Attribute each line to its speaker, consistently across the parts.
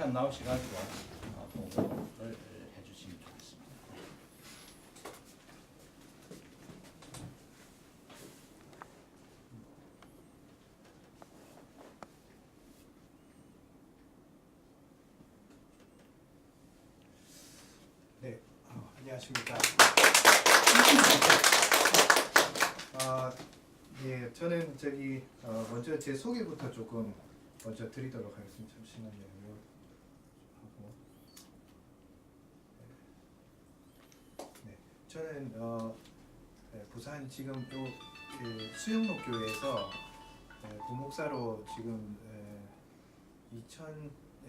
Speaker 1: 한잔 나오셔가지고 공부를 해주시면 좋겠습니다.
Speaker 2: 네, 안녕하십니까. 예, 저는 먼저 제 소개부터 조금 먼저 드리도록 하겠습니다. 잠시만요. 하고. 네, 저는 부산 지금 또 수영록교회에서 부목사로 지금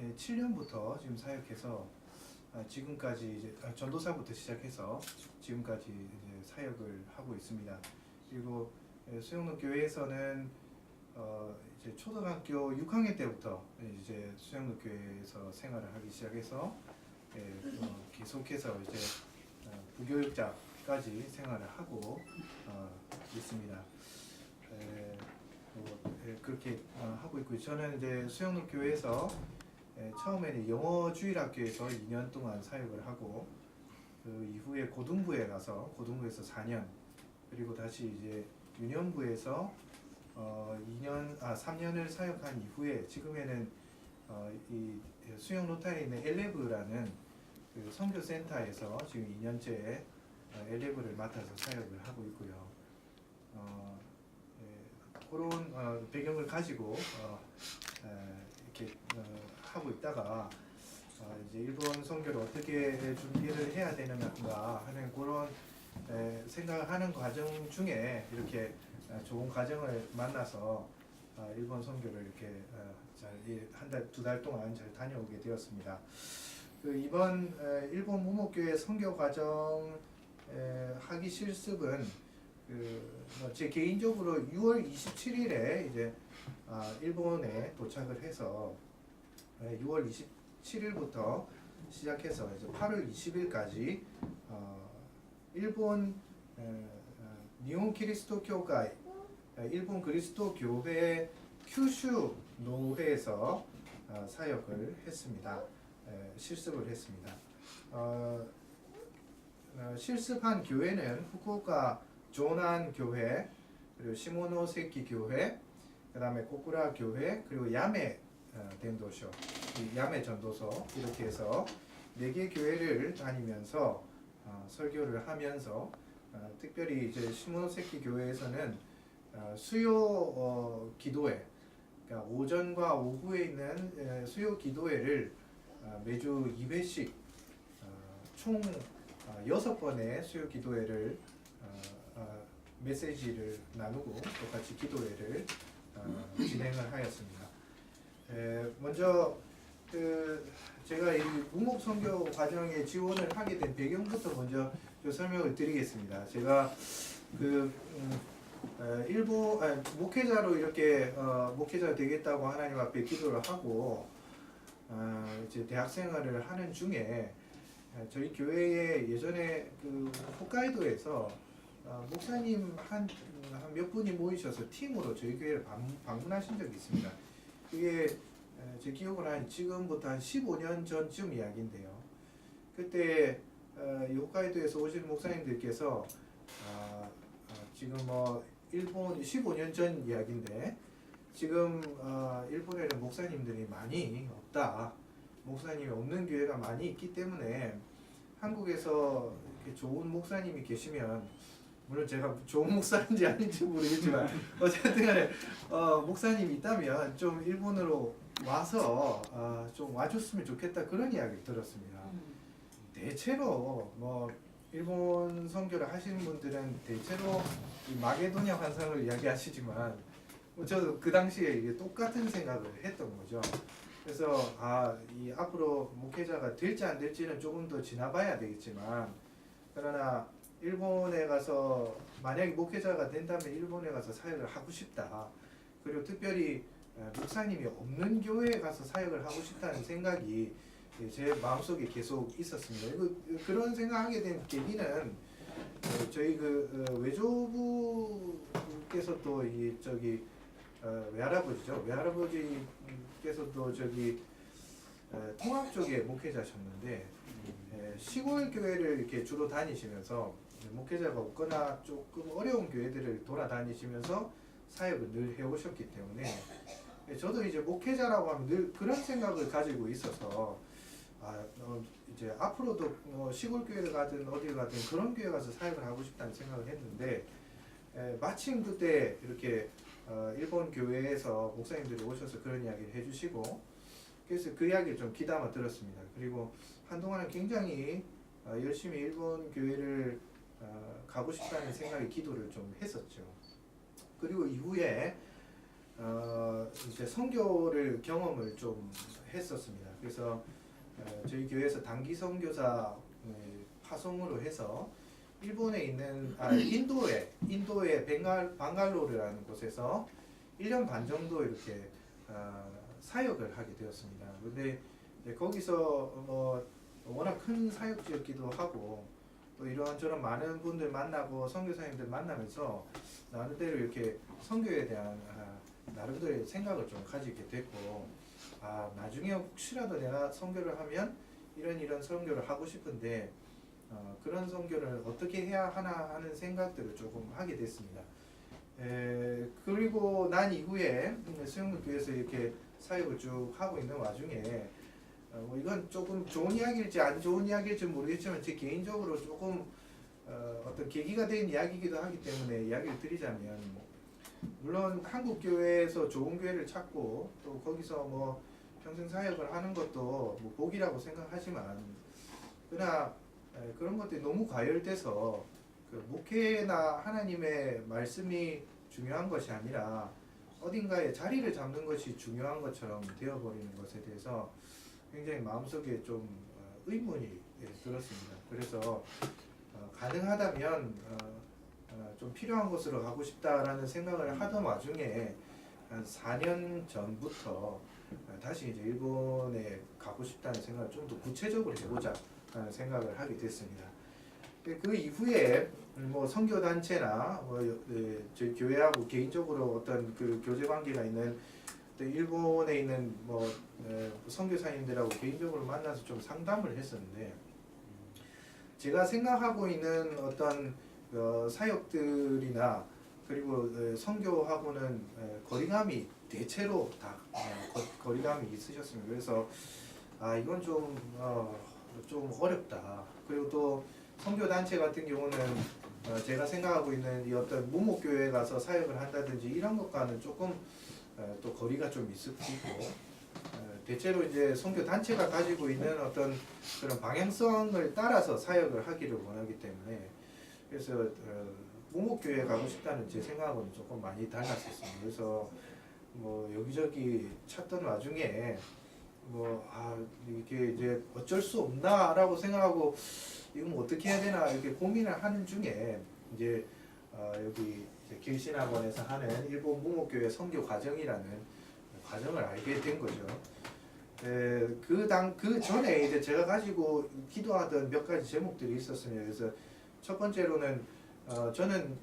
Speaker 2: 2007년부터 지금 사역해서 지금까지 이제 전도사부터 시작해서 지금까지 이제 사역을 하고 있습니다. 그리고 수영록 교회에서는 이제 초등학교 6학년 때부터 이제 수영록 교회에서 생활을 하기 시작해서 계속해서 이제 부교육자까지 생활을 하고 있습니다. 그렇게 하고 있고, 저는 이제 수영록 교회에서 처음에는 영어주일학교에서 2년 동안 사역을 하고, 그 이후에 고등부에 가서 고등부에서 4년, 그리고 다시 이제 유년부에서 3년을 사역한 이후에 지금에는 이 수영 로타리에 있는 엘레브라는 그 선교센터에서 지금 2년째 엘레브를 맡아서 사역을 하고 있고요. 그런 배경을 가지고 이렇게 하고 있다가 이제 일본 선교를 어떻게 준비를 해야 되는가 하는 그런 생각을 하는 과정 중에 이렇게 좋은 과정을 만나서 일본 선교를 이렇게 두 달 동안 잘 다녀오게 되었습니다. 이번 일본 무목교회 선교 과정 하기 실습은 제 개인적으로 6월 27일에 이제 일본에 도착을 해서 6월 27일부터 시작해서 이제 8월 20일까지 일본 니혼 키리스토 교회, 일본 그리스도 교회 큐슈 노회에서 사역을 했습니다. 실습을 했습니다. 실습한 교회는 후쿠오카 조난 교회, 그리고 시모노세키 교회, 그다음에 고쿠라 교회, 그리고 야메 덴도쇼, 야메 전도서, 이렇게 해서 4개 교회를 다니면서 설교를 하면서 특별히 이제 시모노세키 교회에서는 수요 기도회, 그러니까 오전과 오후에 있는 수요 기도회를 매주 2회씩 총 6번의 수요 기도회를 메시지를 나누고 똑같이 기도회를 진행을 하였습니다. 먼저 제가 이 무목 선교 과정에 지원을 하게 된 배경부터 먼저 설명을 드리겠습니다. 제가 일본 목회자로 이렇게 목회자 되겠다고 하나님 앞에 기도를 하고 이제 대학 생활을 하는 중에 저희 교회에 예전에 홋카이도에서 목사님 한 몇 분이 모이셔서 팀으로 저희 교회를 방문하신 적이 있습니다. 그게 제 기억으로 지금부터 한 15년 전쯤 이야기인데요. 그때 이 홋카이도에서 오시는 목사님들께서 지금 일본 15년 전 이야기인데 지금 일본에는 목사님들이 많이 없다. 목사님이 없는 교회가 많이 있기 때문에 한국에서 이렇게 좋은 목사님이 계시면, 물론 제가 좋은 목사인지 아닌지 모르겠지만 어쨌든 간에 목사님이 있다면 좀 일본으로 와서 좀 와줬으면 좋겠다, 그런 이야기를 들었습니다. 대체로 일본 선교를 하시는 분들은 대체로 이 마게도냐 환상을 이야기하시지만 저도 그 당시에 이게 똑같은 생각을 했던 거죠. 그래서 이 앞으로 목회자가 될지 안 될지는 조금 더 지나봐야 되겠지만, 그러나 일본에 가서 만약에 목회자가 된다면 일본에 가서 사역을 하고 싶다. 그리고 특별히 목사님이 없는 교회에 가서 사역을 하고 싶다는 생각이 제 마음속에 계속 있었습니다. 그런 생각하게 된 계기는 저희 외조부께서 또 외할아버지죠. 외할아버지께서 또 통합 쪽의 목회자셨는데 시골 교회를 이렇게 주로 다니시면서 목회자가 없거나 조금 어려운 교회들을 돌아다니시면서 사역을 늘 해오셨기 때문에 저도 이제 목회자라고 하면 늘 그런 생각을 가지고 있어서 이제 앞으로도 시골 교회를 가든 어디 가든 그런 교회 가서 사역을 하고 싶다는 생각을 했는데 마침 그때 이렇게 일본 교회에서 목사님들이 오셔서 그런 이야기를 해주시고 그래서 그 이야기를 좀 귀담아 들었습니다. 그리고 한동안은 굉장히 열심히 일본 교회를 가고 싶다는 생각에 기도를 좀 했었죠. 그리고 이후에 이제 선교를 경험을 좀 했었습니다. 그래서 저희 교회에서 단기 선교사 파송으로 해서 일본에 있는 인도의 방갈로르라는 곳에서 1년 반 정도 이렇게 사역을 하게 되었습니다. 근데 거기서 워낙 큰 사역지였기도 하고 또 이런저런 많은 분들 만나고 선교사님들 만나면서 나름대로 이렇게 선교에 대한 나름대로의 생각을 좀 가지게 됐고 나중에 혹시라도 내가 선교를 하면 이런 선교를 하고 싶은데 그런 선교를 어떻게 해야 하나 하는 생각들을 조금 하게 됐습니다. 그리고 난 이후에 수영문교회에서 이렇게 사역을 쭉 하고 있는 와중에 이건 조금 좋은 이야기일지 안 좋은 이야기일지 모르겠지만 제 개인적으로 조금 어떤 계기가 된 이야기이기도 하기 때문에 이야기를 드리자면 물론 한국 교회에서 좋은 교회를 찾고 또 거기서 평생 사역을 하는 것도 복이라고 생각하지만 그러나 그런 것들이 너무 과열돼서 그 목회나 하나님의 말씀이 중요한 것이 아니라 어딘가에 자리를 잡는 것이 중요한 것처럼 되어버리는 것에 대해서 굉장히 마음속에 좀 의문이 들었습니다. 그래서 가능하다면 좀 필요한 곳으로 가고 싶다라는 생각을 하던 와중에 한 4년 전부터 다시 이제 일본에 가고 싶다는 생각을 좀 더 구체적으로 해보자 라는 생각을 하게 됐습니다. 그 이후에 선교 단체나 저희 교회하고 개인적으로 어떤 그 교제 관계가 있는 일본에 있는 선교사님들하고 개인적으로 만나서 좀 상담을 했었는데 제가 생각하고 있는 어떤 사역들이나 그리고 선교하고는 거리감이 대체로 다 거리감이 있으셨습니다. 그래서 이건 좀 어렵다. 그리고 또 선교 단체 같은 경우는 제가 생각하고 있는 이 어떤 무목교회 가서 사역을 한다든지 이런 것과는 조금 또 거리가 좀 있을 테고 대체로 이제 선교 단체가 가지고 있는 어떤 그런 방향성을 따라서 사역을 하기를 원하기 때문에 그래서 무목교회 가고 싶다는 제 생각은 조금 많이 달랐었습니다. 그래서 여기저기 찾던 와중에 이렇게 이제 어쩔 수 없나라고 생각하고 이건 어떻게 해야 되나 이렇게 고민을 하는 중에 이제 여기 이제 길신학원에서 하는 일본 무목교회 선교 과정이라는 과정을 알게 된 거죠. 그 전에 이제 제가 가지고 기도하던 몇 가지 제목들이 있었습니다. 그래서 첫 번째로는 저는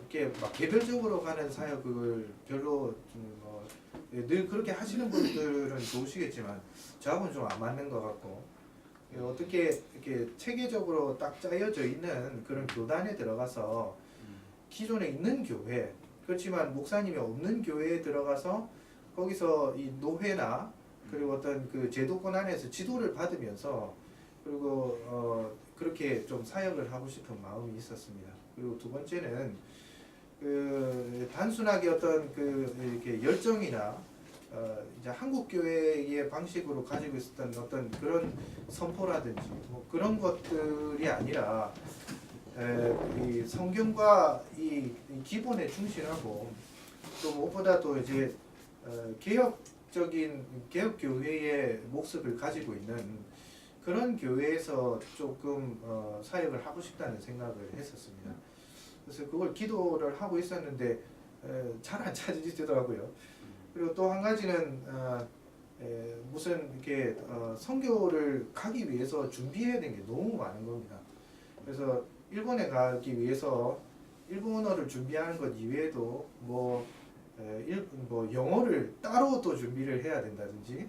Speaker 2: 이렇게 막 개별적으로 가는 사역을 별로 늘 그렇게 하시는 분들은 좋으시겠지만 저하고는 좀 안 맞는 것 같고 어떻게 이렇게 체계적으로 딱 짜여져 있는 그런 교단에 들어가서 기존에 있는 교회 그렇지만 목사님이 없는 교회에 들어가서 거기서 이 노회나 그리고 어떤 그 제도권 안에서 지도를 받으면서 그리고 그렇게 좀 사역을 하고 싶은 마음이 있었습니다. 그리고 두 번째는 그 단순하게 어떤 그 이렇게 열정이나 이제 한국 교회의 방식으로 가지고 있었던 어떤 그런 선포라든지 그런 것들이 아니라 이 성경과 이 기본에 충실하고 또 무엇보다도 이제 개혁적인 개혁 교회의 모습을 가지고 있는 그런 교회에서 조금 사역을 하고 싶다는 생각을 했었습니다. 그래서 그걸 기도를 하고 있었는데 잘 안 찾아지더라고요. 그리고 또 한 가지는 무슨 이렇게 선교를 가기 위해서 준비해야 되는 게 너무 많은 겁니다. 그래서 일본에 가기 위해서 일본어를 준비하는 것 이외에도 영어를 따로 또 준비를 해야 된다든지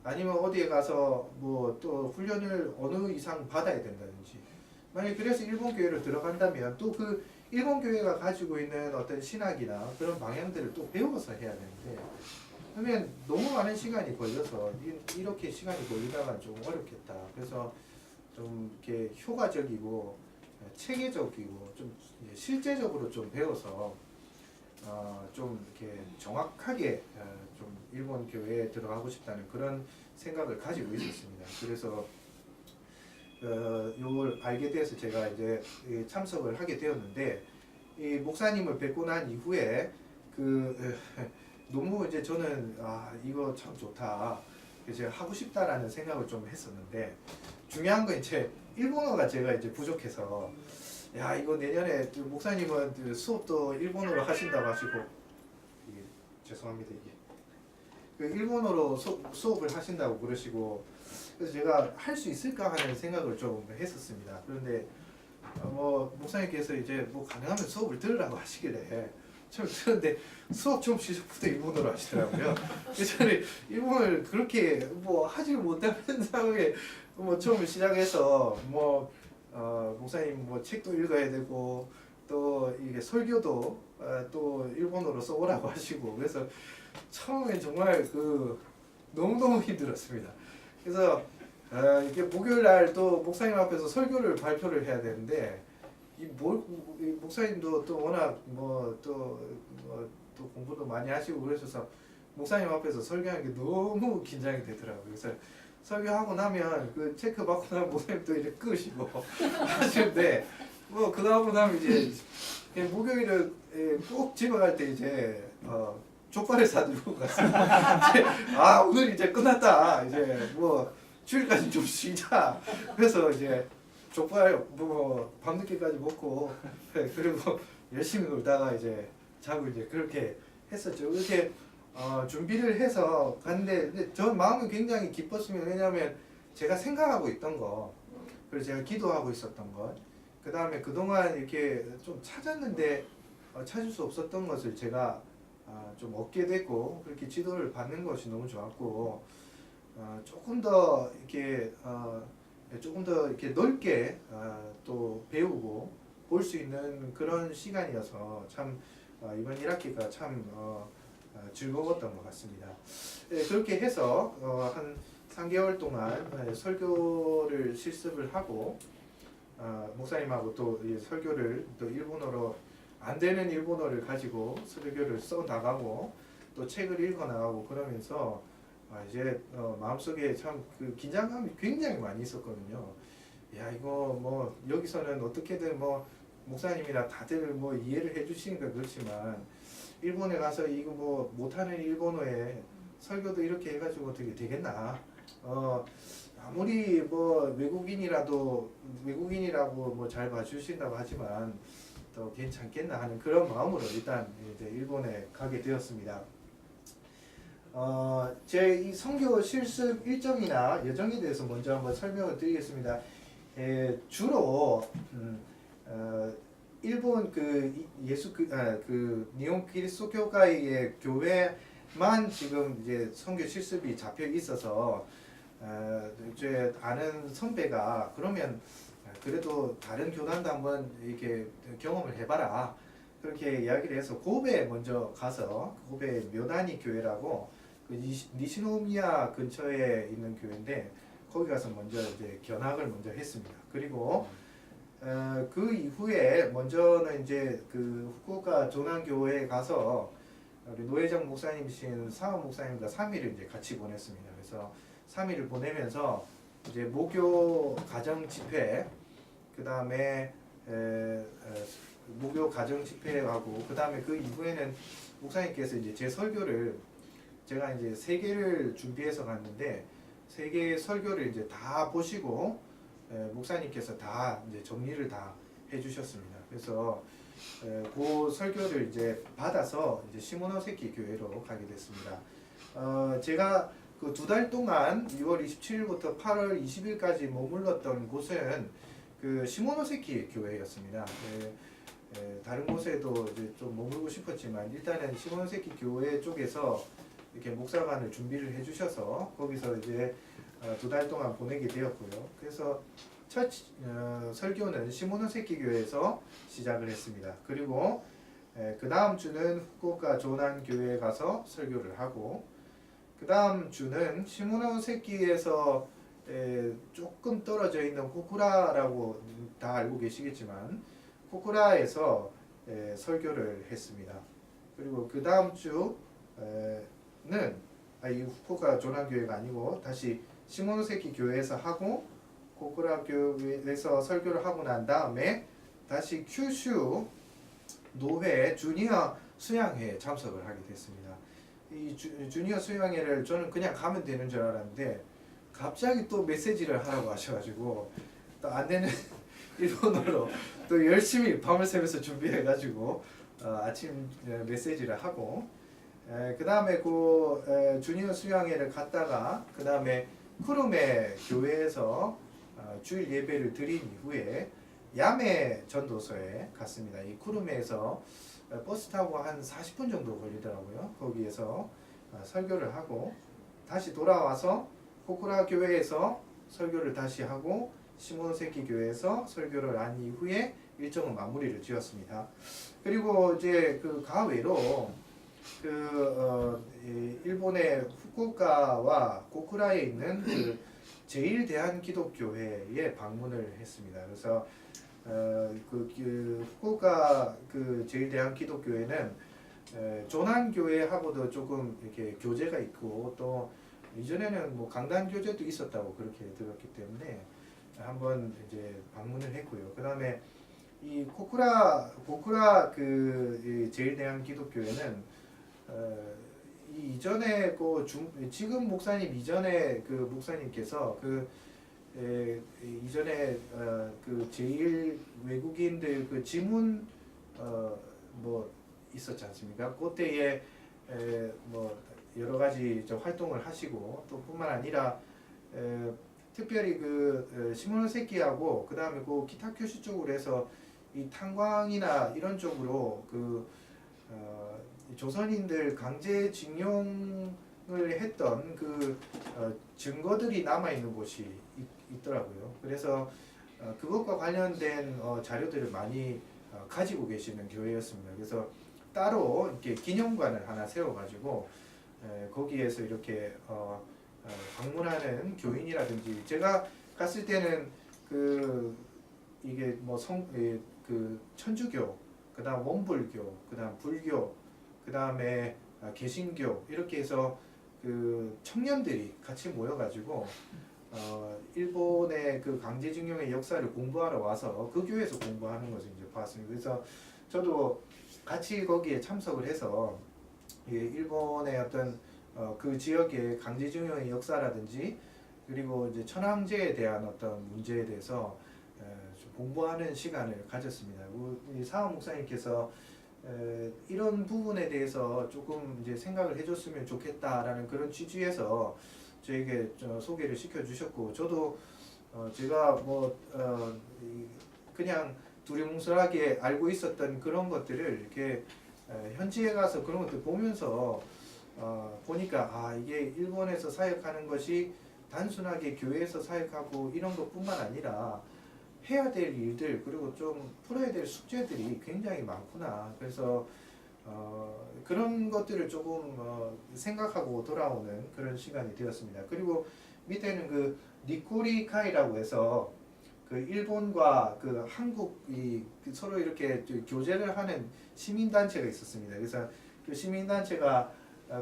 Speaker 2: 아니면 어디에 가서 뭐 또 훈련을 어느 이상 받아야 된다든지 만약 그래서 일본 교회로 들어간다면 또 그 일본 교회가 가지고 있는 어떤 신학이나 그런 방향들을 또 배워서 해야 되는데 그러면 너무 많은 시간이 걸려서 이렇게 시간이 걸리다가 좀 어렵겠다. 그래서 좀 이렇게 효과적이고 체계적이고 좀 실제적으로 좀 배워서 좀 이렇게 정확하게 좀 일본 교회에 들어가고 싶다는 그런 생각을 가지고 있었습니다. 그래서 이걸 알게 돼서 제가 이제 참석을 하게 되었는데 이 목사님을 뵙고 난 이후에 너무 이제 저는 이거 참 좋다. 그래서 제가 하고 싶다라는 생각을 좀 했었는데 중요한 건 이제 일본어가 제가 이제 부족해서 야 이거 내년에 목사님은 수업도 일본어로 하신다고 하시고 이게 죄송합니다 이게 일본어로 수업을 하신다고 그러시고 그래서 제가 할 수 있을까 하는 생각을 좀 했었습니다. 그런데 뭐 목사님께서 이제 뭐 가능하면 수업을 들으라고 하시길래 처음 들었는데 수업 좀 시작부터 일본어로 하시더라고요. 그래서 저는 일본어를 그렇게 뭐 하지 못하는 상황에 뭐 처음 시작해서 뭐 목사님 뭐 책도 읽어야 되고 또 이게 설교도 또 일본어로 써오라고 하시고 그래서 처음엔 정말 너무너무 힘들었습니다. 그래서 이게 목요일 날 또 목사님 앞에서 설교를 발표를 해야 되는데 이 목사님도 또 워낙 또 공부도 많이 하시고 그러셔서 목사님 앞에서 설교하는 게 너무 긴장이 되더라고요. 그래서 설교하고 나면 그 체크 받고 나면 목사님 또 이제 끄시고 하시는데 뭐 그거 하고 나면 이제 목요일은 꼭 집에 갈 때 이제 족발을 사들고 갔습니다. 오늘 이제 끝났다. 이제 뭐 주일까지 좀 쉬자. 그래서 이제 족발 뭐 밤늦게까지 먹고 그리고 열심히 놀다가 이제 자고 이제 그렇게 했었죠. 이렇게 준비를 해서 갔는데 근데 저 마음이 굉장히 기뻤으면 왜냐하면 제가 생각하고 있던 거 그리고 제가 기도하고 있었던 것 그 다음에 그동안 이렇게 좀 찾았는데 찾을 수 없었던 것을 제가 좀 얻게 됐고 그렇게 지도를 받는 것이 너무 좋았고 조금 더 이렇게 넓게 또 배우고 볼 수 있는 그런 시간이어서 참 이번 1학기가 참 즐거웠던 것 같습니다. 그렇게 해서 한 3개월 동안 설교를 실습을 하고 목사님하고 또 이 설교를 또 일본어로 안 되는 일본어를 가지고 설교를 써 나가고 또 책을 읽어 나가고 그러면서 이제 마음속에 참 그 긴장감이 굉장히 많이 있었거든요. 야 이거 뭐 여기서는 어떻게든 뭐 목사님이나 다들 뭐 이해를 해주시니까 그렇지만 일본에 가서 이거 뭐 못하는 일본어에 설교도 이렇게 해가지고 어떻게 되겠나? 아무리 뭐 외국인이라고 뭐 잘 봐주신다고 하지만 또 괜찮겠나 하는 그런 마음으로 일단 이제 일본에 가게 되었습니다. 제 이 선교 실습 일정이나 여정에 대해서 먼저 한번 설명을 드리겠습니다. 주로 일본 니혼 그리스도 교회의 교회만 지금 이제 선교 실습이 잡혀 있어서 이제 아는 선배가 그러면 그래도 다른 교단도 한번 이렇게 경험을 해봐라 그렇게 이야기를 해서 고베에 먼저 가서 고베 묘다니 교회라고 그 니시노미야 근처에 있는 교회인데 거기 가서 먼저 이제 견학을 먼저 했습니다. 그리고 그 이후에 먼저는 이제 그 후쿠오카 조난교회에 가서 우리 노회장 목사님이신 사원 목사님과 3일을 이제 같이 보냈습니다. 그래서 3일을 보내면서 이제 목요 가정 집회 그 다음에 목요 가정 집회하고 그 다음에 그 이후에는 목사님께서 이제 제 설교를 제가 이제 3개를 준비해서 갔는데 3개의 설교를 이제 다 보시고 목사님께서 다 이제 정리를 다 해주셨습니다. 그래서 그 설교를 이제 받아서 이제 시모노세키 교회로 가게 됐습니다. 제가 그 2달 동안 6월 27일부터 8월 20일까지 머물렀던 곳은 그 시모노세키 교회였습니다. 다른 곳에도 이제 좀 머물고 싶었지만 일단은 시모노세키 교회 쪽에서 이렇게 목사관을 준비를 해주셔서 거기서 이제 2달 동안 보내게 되었고요. 그래서 첫 설교는 시모노세키 교회에서 시작을 했습니다. 그리고 그 다음 주는 후쿠오카 조난 교회에 가서 설교를 하고, 그 다음 주는 시모노세키에서 조금 떨어져 있는 코쿠라라고 다 알고 계시겠지만 코쿠라에서 설교를 했습니다. 그리고 그 다음 주는 이 후쿠오카 조난 교회가 아니고 다시 시모노세키 교회에서 하고 코쿠라 교회에서 설교를 하고 난 다음에 다시 큐슈 노회 주니어 수양회에 참석을 하게 됐습니다. 이 주니어 수양회를 저는 그냥 가면 되는 줄 알았는데 갑자기 또 메시지를 하라고 하셔가지고 또 안 되는 일본어로 또 열심히 밤을 새면서 준비해가지고 아침 메시지를 하고, 그 다음에 그 주니어 수양회를 갔다가 그 다음에 쿠르메 교회에서 주일 예배를 드린 이후에 야메 전도서에 갔습니다. 이 쿠르메에서 버스 타고 한 40분 정도 걸리더라고요. 거기에서 설교를 하고 다시 돌아와서 코쿠라 교회에서 설교를 다시 하고 시모노세키 교회에서 설교를 한 이후에 일정은 마무리를 지었습니다. 그리고 이제 그 가외로 일본의 후쿠오카와 고쿠라에 있는 그 제일대한기독교회에 방문을 했습니다. 그래서 후쿠오카 그 제일대한기독교회는 조난교회하고도 조금 이렇게 교제가 있고 또 이전에는 뭐 강단교제도 있었다고 그렇게 들었기 때문에 한번 이제 방문을 했고요. 그 다음에 이 고쿠라 그 제일대한기독교회는 이 이전에 지금 목사님 이전에 그 목사님께서 이전에 그 제일 외국인들 그 지문 뭐 있었지 않습니까? 그때에 뭐 여러 가지 활동을 하시고 또 뿐만 아니라 특별히 그 시모노세키하고 그 다음에 그 키타큐슈 쪽으로 해서 이 탄광이나 이런 쪽으로 그 조선인들 강제징용을 했던 그 증거들이 남아 있는 곳이 있더라고요. 그래서 그것과 관련된 자료들을 많이 가지고 계시는 교회였습니다. 그래서 따로 이렇게 기념관을 하나 세워가지고 거기에서 이렇게 방문하는 교인이라든지 제가 갔을 때는 이게 뭐 그 천주교, 그다음 원불교, 그다음 불교, 그다음에 개신교 이렇게 해서 그 청년들이 같이 모여가지고 일본의 그 강제징용의 역사를 공부하러 와서 그 교회에서 공부하는 것을 이제 봤습니다. 그래서 저도 같이 거기에 참석을 해서 일본의 어떤 그 지역의 강제징용의 역사라든지 그리고 이제 천황제에 대한 어떤 문제에 대해서 좀 공부하는 시간을 가졌습니다. 이 사원 목사님께서 이런 부분에 대해서 조금 이제 생각을 해줬으면 좋겠다라는 그런 취지에서 저에게 소개를 시켜주셨고 저도 제가 뭐 그냥 두리뭉술하게 알고 있었던 그런 것들을 이렇게 현지에 가서 그런 것들 보면서 보니까 이게 일본에서 사역하는 것이 단순하게 교회에서 사역하고 이런 것뿐만 아니라 해야 될 일들 그리고 좀 풀어야 될 숙제들이 굉장히 많구나. 그래서 그런 것들을 조금 생각하고 돌아오는 그런 시간이 되었습니다. 그리고 밑에는 그 니코리카이라고 해서 그 일본과 그 한국이 서로 이렇게 교제를 하는 시민단체가 있었습니다. 그래서 그 시민단체가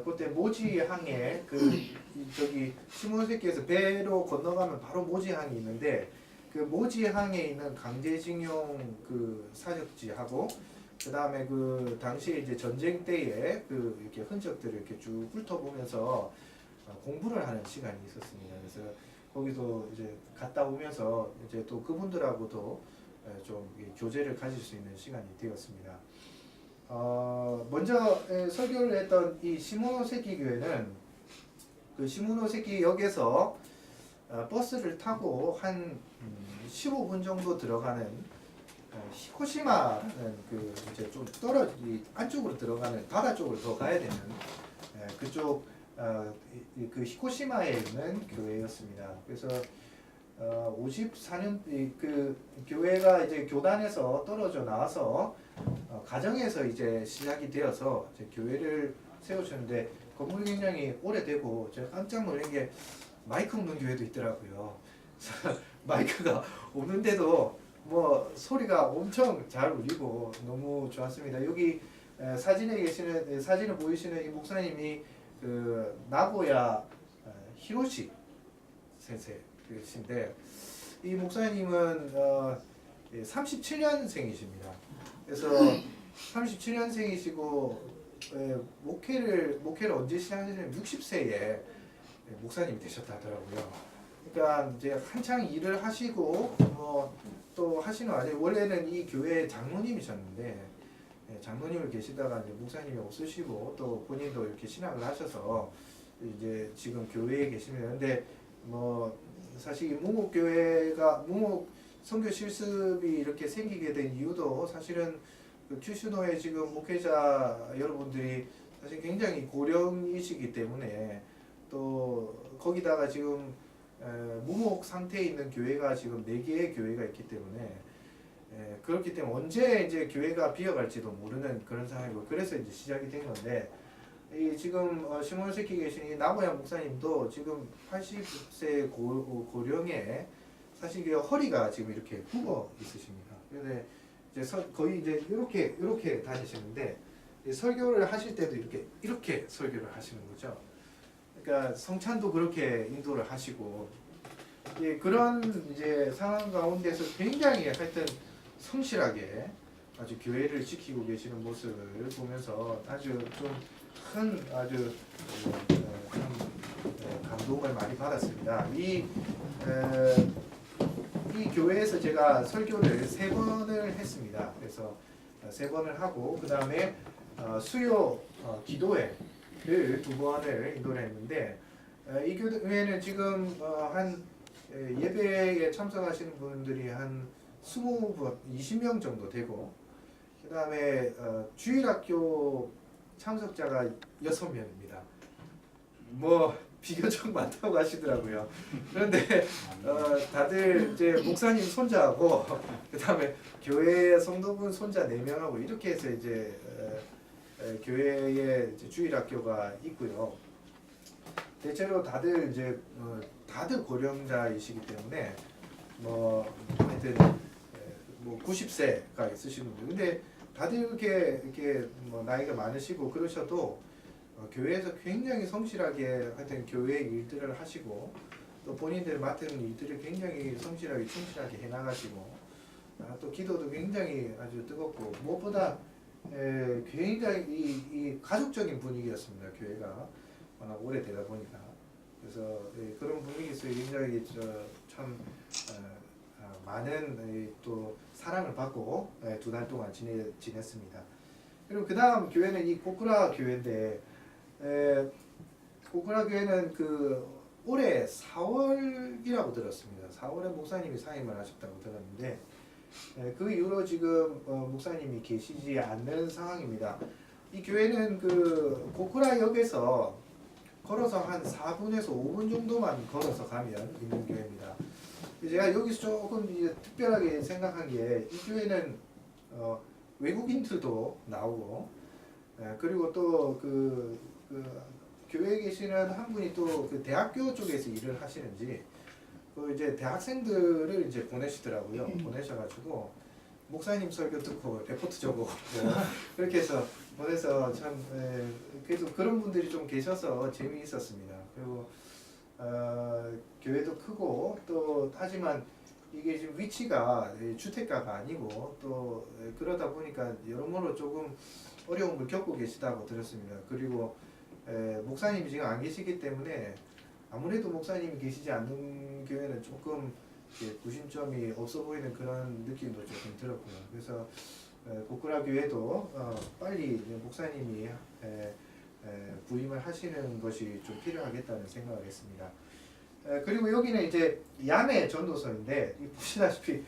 Speaker 2: 그때 모지항에 저기 시모노세키에서 배로 건너가면 바로 모지항이 있는데 그 모지항에 있는 강제징용 그 사역지하고 그 다음에 그 당시에 이제 전쟁 때에 그 이렇게 흔적들을 이렇게 쭉 훑어보면서 공부를 하는 시간이 있었습니다. 그래서 거기도 이제 갔다 오면서 이제 또 그분들하고도 좀 교제를 가질 수 있는 시간이 되었습니다. 먼저 설교를 했던 이 시모노세키 교회는 그 시모노세키 역에서 버스를 타고 한 15분 정도 들어가는 히코시마라는 이제 좀 안쪽으로 들어가는 바다 쪽으로 더 가야 되는 그쪽 그 히코시마에 있는 교회였습니다. 그래서 54년 그 교회가 이제 교단에서 떨어져 나와서 가정에서 이제 시작이 되어서 이제 교회를 세우셨는데 건물이 굉장히 오래되고 제가 깜짝 놀란 게 마이크 없는 교회도 있더라고요. 마이크가 없는데도 뭐 소리가 엄청 잘 울리고 너무 좋았습니다. 여기 사진에 계시는 사진을 보이시는 이 목사님이 그 나고야 히로시 선생님이신데 이 목사님은 37년생이십니다. 그래서 37년생이시고 목회를 언제 시작하셨냐면 60세에 목사님이 되셨다 하더라고요. 그러니까 이제 한창 일을 하시고 또 하시는 와중에 원래는 이 교회 장로님이셨는데 장로님을 계시다가 이제 목사님이 없으시고 또 본인도 이렇게 신학을 하셔서 이제 지금 교회에 계시면 근데 뭐 사실 이 무목교회가 무목 선교 실습이 이렇게 생기게 된 이유도 사실은 그 큐슈노의 지금 목회자 여러분들이 사실 굉장히 고령이시기 때문에 또 거기다가 지금 무목 상태에 있는 교회가 지금 4개의 교회가 있기 때문에 그렇기 때문에 언제 이제 교회가 비어갈지도 모르는 그런 상황이고 그래서 이제 시작이 된 건데 이 지금 시몬세키 계신 이 나고야 목사님도 지금 80세 고령에 사실 그 허리가 지금 이렇게 굽어 있으십니다. 그런데 이제 거의 이제 이렇게 다니시는데 설교를 하실 때도 이렇게 설교를 하시는 거죠. 그러니까 성찬도 그렇게 인도를 하시고 그런 이제 상황 가운데서 굉장히 하여튼 성실하게 아주 교회를 지키고 계시는 모습을 보면서 아주 좀 큰 아주 참 감동을 많이 받았습니다. 이 교회에서 제가 설교를 3번을 했습니다. 그래서 3번을 하고 그 다음에 수요 기도회를 2번을 인도를 했는데 이 교회는 지금 한 예배에 참석하시는 분들이 한 20명 정도 되고 그 다음에 주일학교 참석자가 6명입니다. 뭐 비교적 많다고 하시더라고요. 그런데 다들 이제 목사님 손자하고 그 다음에 교회 성도분 손자 4명하고 이렇게 해서 이제 교회에 이제 주일학교가 있고요. 대체로 다들 이제 다들 고령자이시기 때문에 뭐 하여튼 뭐 90세가 있으시는 분들 근데 다들 이렇게 뭐 나이가 많으시고 그러셔도 교회에서 굉장히 성실하게 하여튼 교회 일들을 하시고 또 본인들 맡은 일들을 굉장히 성실하게 충실하게 해나가시고 또 기도도 굉장히 아주 뜨겁고 무엇보다 굉장히 이 가족적인 분위기였습니다. 교회가 워낙 오래되다 보니까 그래서 그런 분위기에서 굉장히 참 많은 또 사랑을 받고 2달 동안 지냈습니다. 그리고 그 다음 교회는 이 고쿠라 교회인데 고쿠라 교회는 그 올해 4월이라고 들었습니다. 4월에 목사님이 사임을 하셨다고 들었는데 그 이후로 지금 목사님이 계시지 않는 상황입니다. 이 교회는 그 고쿠라역에서 걸어서 한 4분에서 5분 정도만 걸어서 가면 있는 교회입니다. 제가 여기서 조금 이제 특별하게 생각한 게 이 교회는 외국인들도 나오고 그리고 또 그 교회에 계시는 한 분이 또 그 대학교 쪽에서 일을 하시는지 그 이제 대학생들을 이제 보내시더라고요. 보내셔가지고 목사님 설교 듣고 레포트 적어오고 그렇게 해서 보내서 참 그래서 그런 분들이 좀 계셔서 재미있었습니다. 그리고 교회도 크고 또 하지만 이게 지금 위치가 주택가가 아니고 또 그러다 보니까 여러모로 조금 어려움을 겪고 계시다고 들었습니다. 그리고 목사님이 지금 안 계시기 때문에 아무래도 목사님이 계시지 않는 교회는 조금 구심점이 없어 보이는 그런 느낌도 조금 들었고요. 그래서 고쿠라 교회도 빨리 목사님이 부임을 하시는 것이 좀 필요하겠다는 생각을 했습니다. 그리고 여기는 이제 야매 전도서인데 보시다시피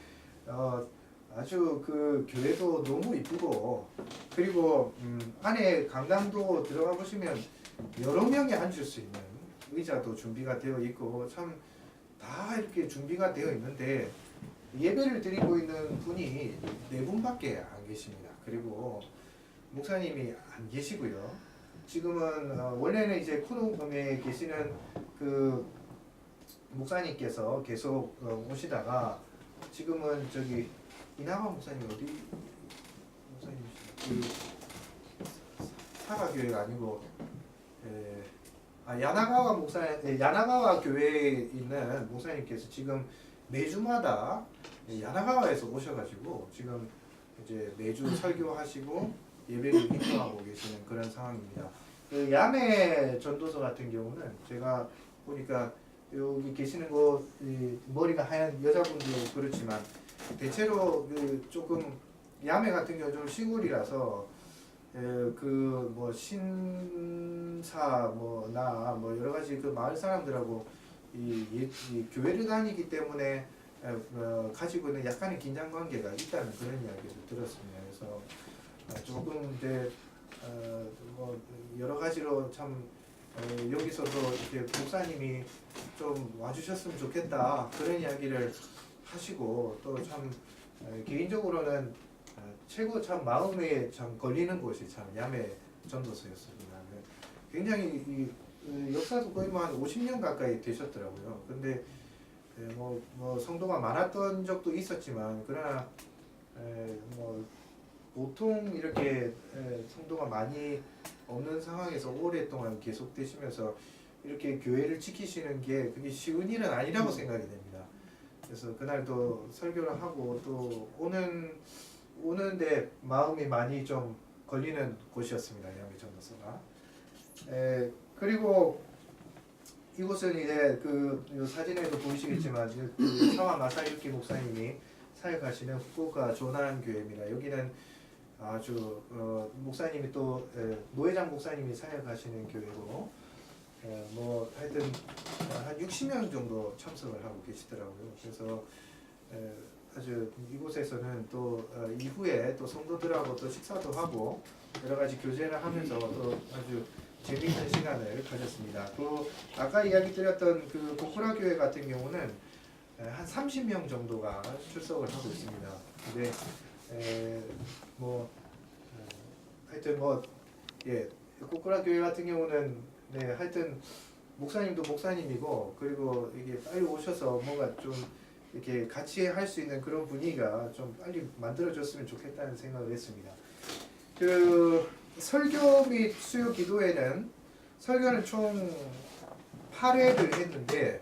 Speaker 2: 아주 그 교회도 너무 이쁘고 그리고 안에 강당도 들어가 보시면 여러 명이 앉을 수 있는 의자도 준비가 되어 있고 참 다 이렇게 준비가 되어 있는데 예배를 드리고 있는 분이 네 분밖에 안 계십니다. 그리고 목사님이 안 계시고요. 지금은 원래는 이제 코노금에 계시는 그 목사님께서 계속 오시다가 지금은 저기 이나가 목사님 어디 목사님이시죠? 그 사가교회가 아니고 야나가와 야나가와 교회에 있는 목사님께서 지금 매주마다 야나가와에서 오셔가지고 지금 이제 매주 설교하시고 예배를 인도하고 계시는 그런 상황입니다. 그 야매 전도서 같은 경우는 제가 보니까 여기 계시는 거 머리가 하얀 여자분도 그렇지만 대체로 그 조금 야매 같은 경우 좀 시골이라서 그 뭐 신사 뭐 나 뭐 여러 가지 그 마을 사람들하고 이 교회를 다니기 때문에 가지고 있는 약간의 긴장 관계가 있다는 그런 이야기를 들었습니다. 그래서 조금 이제 뭐 여러 가지로 참 여기서도 이렇게 목사님이 좀 와주셨으면 좋겠다 그런 이야기를 하시고 또 참 개인적으로는 최고 참 마음에 참 걸리는 곳이 참 야매 전도서였습니다. 굉장히 이 역사도 거의 뭐 한 50년 가까이 되셨더라고요. 근데 뭐 성도가 많았던 적도 있었지만 그러나 뭐 보통 이렇게 성도가 많이 없는 상황에서 오랫동안 계속되시면서 이렇게 교회를 지키시는 게 그게 쉬운 일은 아니라고 생각이 됩니다. 그래서 그날도 설교를 하고 또 오는데 마음이 많이 좀 걸리는 곳이었습니다. 야매 전도서가. 그리고 이곳은 이제 그 사진에도 보이시겠지만 그 사와 마사유키 목사님이 사역하시는 후쿠오카 조난 교회입니다. 여기는 아주 목사님이 또 노회장 목사님이 사역하시는 교회고 뭐 하여튼 한 60명 정도 참석을 하고 계시더라고요. 그래서 아주 이곳에서는 또 이후에 또 성도들하고 또 식사도 하고 여러 가지 교제를 하면서 또 아주 재미있는 시간을 가졌습니다. 또 아까 이야기 드렸던 그 고쿠라 교회 같은 경우는 한 30명 정도가 출석을 하고 있습니다. 근데 뭐 하여튼 고쿠라 교회 같은 경우는 하여튼 목사님도 목사님이고 그리고 이게 빨리 오셔서 뭔가 좀 이렇게 같이 할 수 있는 그런 분위기가 좀 빨리 만들어졌으면 좋겠다는 생각을 했습니다. 그 설교 및 수요 기도회는 설교는 총 8회를 했는데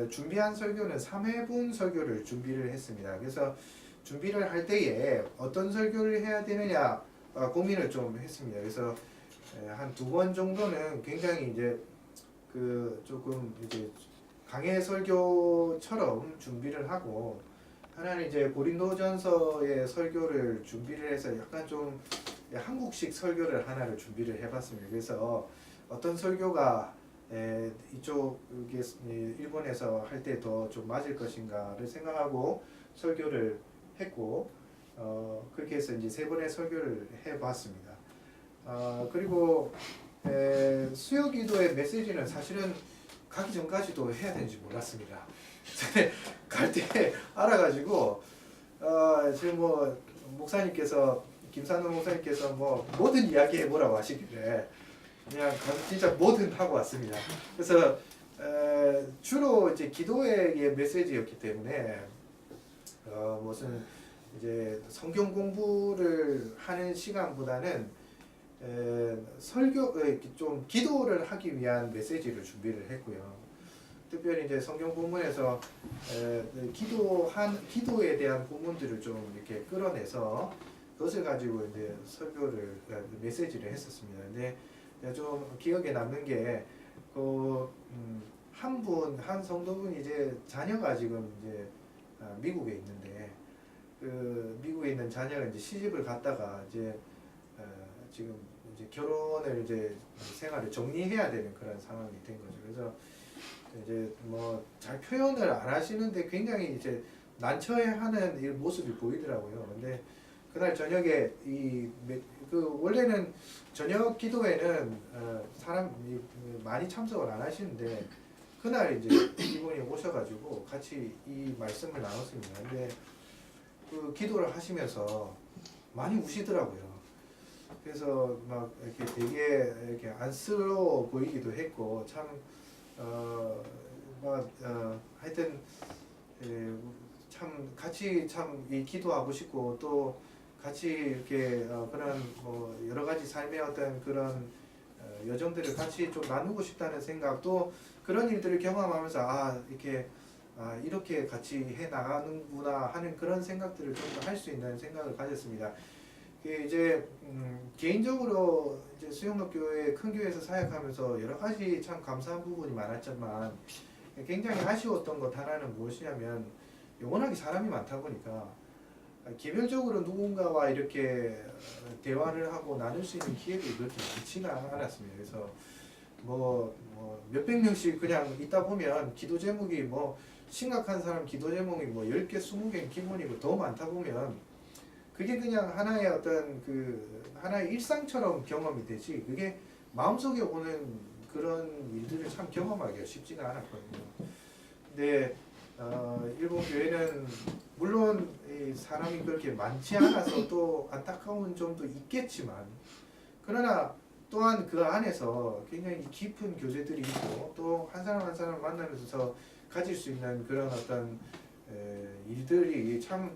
Speaker 2: 준비한 설교는 3회분 설교를 준비를 했습니다. 그래서 준비를 할 때에 어떤 설교를 해야 되느냐 고민을 좀 했습니다. 그래서 한 2번 정도는 굉장히 이제 그 조금 이제 강해 설교처럼 준비를 하고 하나는 이제 고린도전서의 설교를 준비를 해서 약간 좀 한국식 설교를 하나를 준비를 해봤습니다. 그래서 어떤 설교가 이쪽에 일본에서 할 때 더 좀 맞을 것인가를 생각하고 설교를 했고 그렇게 해서 이제 3번의 설교를 해봤습니다. 그리고 수요 기도의 메시지는 사실은 가기 전까지도 해야 되는지 몰랐습니다. 갈 때 알아가지고 지금 뭐 목사님께서 김산호 목사님께서 뭐 뭐든 이야기해 보라고 하시길래 그냥 가서 진짜 뭐든 하고 왔습니다. 그래서 주로 이제 기도의 메시지였기 때문에 무슨 이제 성경 공부를 하는 시간보다는 설교 좀 기도를 하기 위한 메시지를 준비를 했고요. 특별히 이제 성경 본문에서 기도에 대한 부분들을 좀 이렇게 끌어내서 그것을 가지고 이제 설교를 메시지를 했었습니다. 근데 좀 기억에 남는 게 한 성도분이 이제 자녀가 지금 이제 미국에 있는데 그 미국에 있는 자녀가 이제 시집을 갔다가 이제 지금 이제 결혼을 이제 생활을 정리해야 되는 그런 상황이 된 거죠. 그래서 이제 뭐 잘 표현을 안 하시는데 굉장히 이제 난처해하는 이 모습이 보이더라고요. 근데 그날 저녁에 그 원래는 저녁 기도회는 사람이 많이 참석을 안 하시는데 그날 이제 이분이 오셔가지고 같이 이 말씀을 나눴습니다. 근데 그 기도를 하시면서 많이 우시더라고요. 그래서 막 이렇게 되게 이렇게 안쓰러워 보이기도 했고 하여튼 참 같이 참 이 기도하고 싶고 또 같이 이렇게 그런 뭐 여러 가지 삶의 어떤 그런 여정들을 같이 좀 나누고 싶다는 생각 또 그런 일들을 경험하면서 이렇게 같이 해 나가는구나 하는 그런 생각들을 좀 더 할 수 있는 생각을 가졌습니다. 이제 개인적으로 이제 수영록 교회 큰 교회에서 사역하면서 여러 가지 참 감사한 부분이 많았지만 굉장히 아쉬웠던 것 하나는 무엇이냐면 워낙에 사람이 많다 보니까 개별적으로 누군가와 이렇게 대화를 하고 나눌 수 있는 기회가 그렇게 많지가 않았습니다. 그래서 뭐 몇백 명씩 그냥 있다 보면 기도 제목이 뭐 심각한 사람 기도 제목이 뭐 10개, 20개 기본이고 더 많다 보면 그게 그냥 하나의 어떤 하나의 일상처럼 경험이 되지 그게 마음속에 오는 그런 일들을 참 경험하기가 쉽지가 않았거든요. 근데 일본 교회는 물론 이 사람이 그렇게 많지 않아서 또 안타까운 점도 있겠지만 그러나 또한 그 안에서 굉장히 깊은 교제들이 있고 또 한 사람 한 사람 만나면서 가질 수 있는 그런 어떤 일들이 참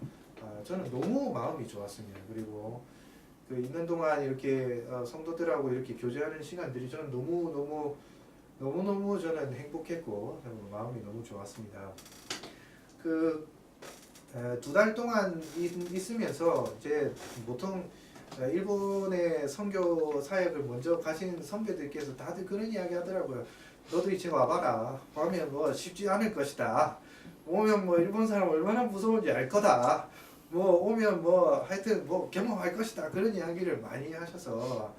Speaker 2: 저는 너무 마음이 좋았습니다. 그리고 그 있는 동안 이렇게 성도들하고 이렇게 교제하는 시간들이 저는 너무 저는 행복했고 마음이 너무 좋았습니다. 그 2달 동안 있으면서 이제 보통 일본의 선교 사역을 먼저 가신 선배들께서 다들 그런 이야기 하더라고요. 너도 이제 와봐라. 가면 뭐 쉽지 않을 것이다. 오면 뭐 일본 사람 얼마나 무서운지 알 거다. 뭐 오면 뭐 하여튼 뭐 경험할 것이다. 그런 이야기를 많이 하셔서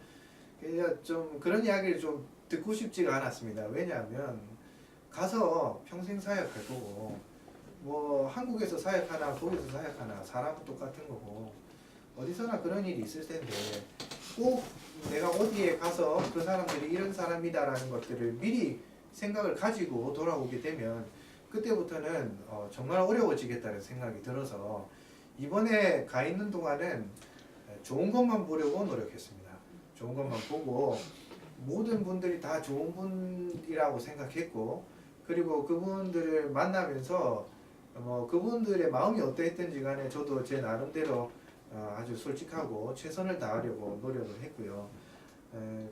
Speaker 2: 그냥 좀 그런 이야기를 좀 듣고 싶지가 않았습니다. 왜냐하면 가서 평생 사역할 거고 뭐 한국에서 사역하나 거기서 사역하나 사람은 똑같은 거고 어디서나 그런 일이 있을 텐데 꼭 내가 어디에 가서 그 사람들이 이런 사람이다라는 것들을 미리 생각을 가지고 돌아오게 되면 그때부터는 정말 어려워지겠다는 생각이 들어서 이번에 가 있는 동안은 좋은 것만 보려고 노력했습니다. 좋은 것만 보고 모든 분들이 다 좋은 분이라고 생각했고 그리고 그분들을 만나면서 그분들의 마음이 어떠했든지 간에 저도 제 나름대로 아주 솔직하고 최선을 다하려고 노력을 했고요.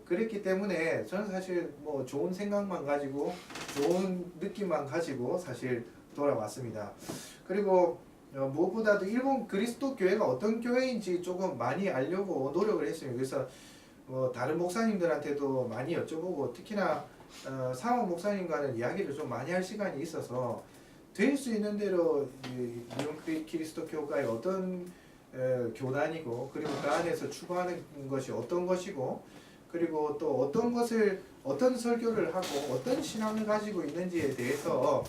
Speaker 2: 그랬기 때문에 저는 사실 뭐 좋은 생각만 가지고 좋은 느낌만 가지고 사실 돌아왔습니다. 그리고 무엇보다도 일본 그리스도 교회가 어떤 교회인지 조금 많이 알려고 노력을 했습니다. 그래서 다른 목사님들한테도 많이 여쭤보고 특히나 사원 목사님과는 이야기를 좀 많이 할 시간이 있어서 될 수 있는 대로 일본 그리스도 교회의 어떤 교단이고 그리고 그 안에서 추구하는 것이 어떤 것이고 그리고 또 어떤 설교를 하고 어떤 신앙을 가지고 있는지에 대해서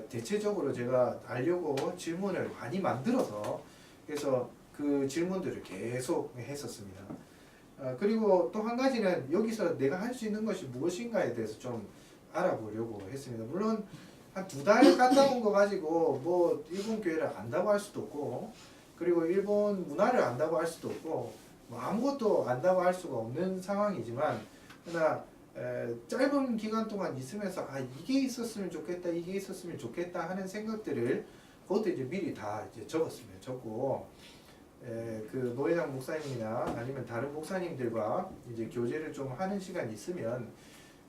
Speaker 2: 대체적으로 제가 알려고 질문을 많이 만들어서 그래서 그 질문들을 계속 했었습니다. 그리고 또 한 가지는 여기서 내가 할 수 있는 것이 무엇인가에 대해서 좀 알아보려고 했습니다. 물론 한 2달 갔다 온 거 가지고 뭐 일본 교회를 안다고 할 수도 없고 그리고 일본 문화를 안다고 할 수도 없고 뭐 아무것도 안다고 할 수가 없는 상황이지만 그러나 짧은 기간 동안 있으면서 이게 있었으면 좋겠다 이게 있었으면 좋겠다 하는 생각들을 그것도 이제 미리 다 이제 적었습니다. 적고 그 노회장 목사님이나 아니면 다른 목사님들과 이제 교제를 좀 하는 시간이 있으면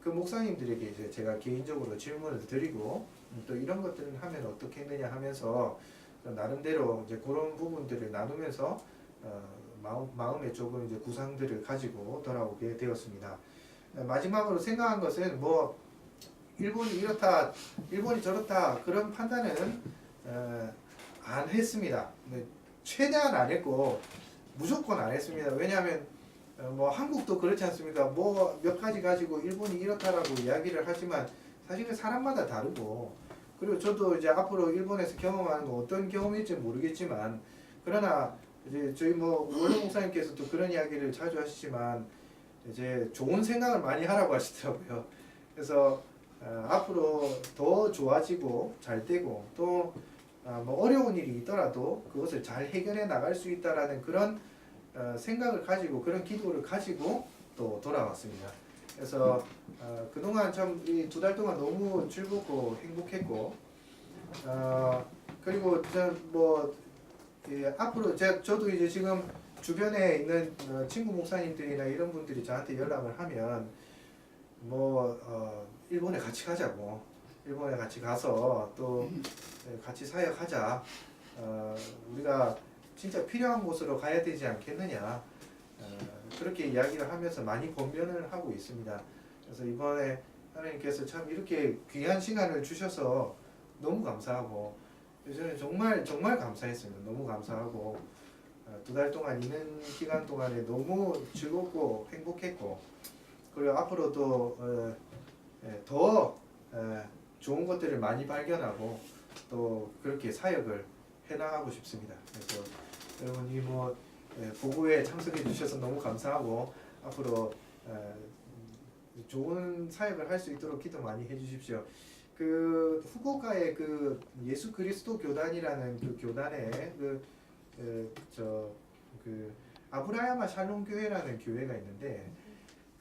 Speaker 2: 그 목사님들에게 이제 제가 개인적으로 질문을 드리고 또 이런 것들을 하면 어떻게 했느냐 하면서 나름대로 이제 그런 부분들을 나누면서 마음에 조금 이제 구상들을 가지고 돌아오게 되었습니다. 마지막으로 생각한 것은 뭐 일본이 이렇다, 일본이 저렇다 그런 판단은 안 했습니다. 최대한 안 했고 무조건 안 했습니다. 왜냐하면 뭐 한국도 그렇지 않습니까? 뭐 몇 가지 가지고 일본이 이렇다라고 이야기를 하지만 사실은 사람마다 다르고 그리고 저도 이제 앞으로 일본에서 경험하는 거 어떤 경험일지 모르겠지만 그러나 이제 저희 뭐 원로 목사님께서도 그런 이야기를 자주 하시지만 이제 좋은 생각을 많이 하라고 하시더라고요. 그래서 앞으로 더 좋아지고 잘 되고 또 뭐 어려운 일이 있더라도 그것을 잘 해결해 나갈 수 있다라는 그런 생각을 가지고 그런 기도를 가지고 또 돌아왔습니다. 그래서 그동안 참 이 2달 동안 너무 즐겁고 행복했고 그리고 뭐 앞으로 저도 이제 지금 주변에 있는 친구 목사님들이나 이런 분들이 저한테 연락을 하면 뭐 일본에 같이 가자고, 일본에 같이 가서 또 같이 사역하자, 우리가 진짜 필요한 곳으로 가야 되지 않겠느냐, 그렇게 이야기를 하면서 많이 권면을 하고 있습니다. 그래서 이번에 하나님께서 참 이렇게 귀한 시간을 주셔서 너무 감사하고 저는 정말 감사했습니다. 너무 감사하고 2달 동안 있는 기간 동안에 너무 즐겁고 행복했고 그리고 앞으로도 더 좋은 것들을 많이 발견하고 또 그렇게 사역을 해나가고 싶습니다. 그래서 여러분이 뭐 보고에 참석해 주셔서 너무 감사하고 앞으로 좋은 사역을 할 수 있도록 기도 많이 해주십시오. 그 후쿠오카의 그 예수 그리스도 교단이라는 그 교단에 그 아브라야마 샬롬 교회라는 교회가 있는데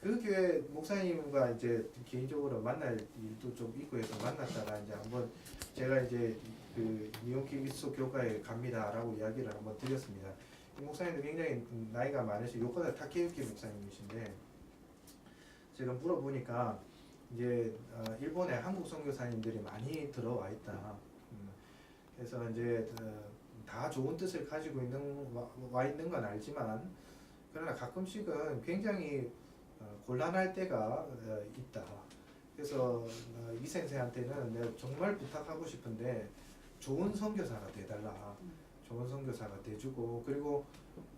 Speaker 2: 그 교회 목사님과 이제 개인적으로 만날 일도 좀 있고 해서 만났다가 이제 한번 제가 이제 그 니온 그리스도 교회에 갑니다라고 이야기를 한번 드렸습니다. 이 목사님도 굉장히 나이가 많으시 요코다 타케유키 목사님이신데 제가 물어보니까 이제 일본에 한국 선교사님들이 많이 들어와 있다. 그래서 이제 다 좋은 뜻을 가지고 와 있는 건 알지만 그러나 가끔씩은 굉장히 곤란할 때가 있다. 그래서 이 선생한테는 내가 정말 부탁하고 싶은데 좋은 선교사가 돼달라. 좋은 선교사가 돼주고 그리고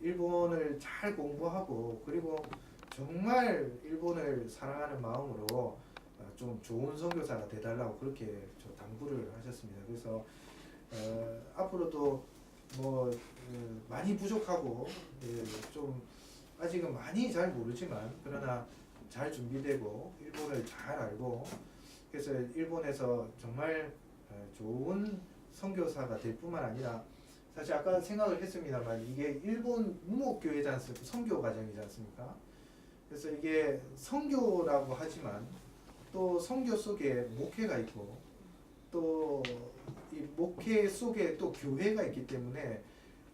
Speaker 2: 일본을 잘 공부하고 그리고 정말 일본을 사랑하는 마음으로 좀 좋은 선교사가 돼달라고 그렇게 저 당부를 하셨습니다. 그래서 앞으로도 뭐 많이 부족하고 좀 아직은 많이 잘 모르지만 그러나 잘 준비되고 일본을 잘 알고 그래서 일본에서 정말 좋은 선교사가 될 뿐만 아니라 사실 아까 생각을 했습니다만 이게 일본 무목교회지 않습니까? 선교 과정이지 않습니까? 그래서 이게 선교라고 하지만 또 선교 속에 목회가 있고 또 이 목회 속에 또 교회가 있기 때문에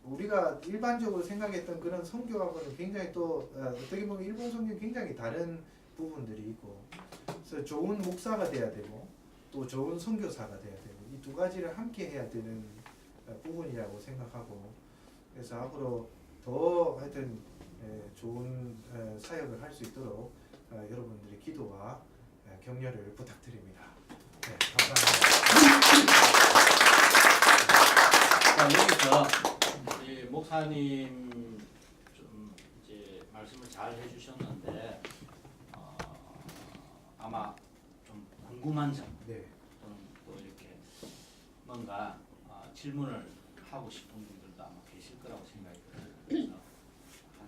Speaker 2: 우리가 일반적으로 생각했던 그런 선교하고는 굉장히 또 어떻게 보면 일본 선교 굉장히 다른 부분들이 있고 그래서 좋은 목사가 돼야 되고 또 좋은 선교사가 돼야 되고 이 두 가지를 함께 해야 되는 부분이라고 생각하고 그래서 앞으로 더 하여튼 좋은 사역을 할 수 있도록 여러분들의 기도와 격려를 부탁드립니다. 네, 감사합니다.
Speaker 1: 여기서 이 목사님 좀 이제 말씀을 잘 해주셨는데 아마 좀 궁금한 점
Speaker 2: 네.
Speaker 1: 또는 또 이렇게 뭔가 질문을 하고 싶은 분들도 아마 계실 거라고 생각이 들어요. 그래서 한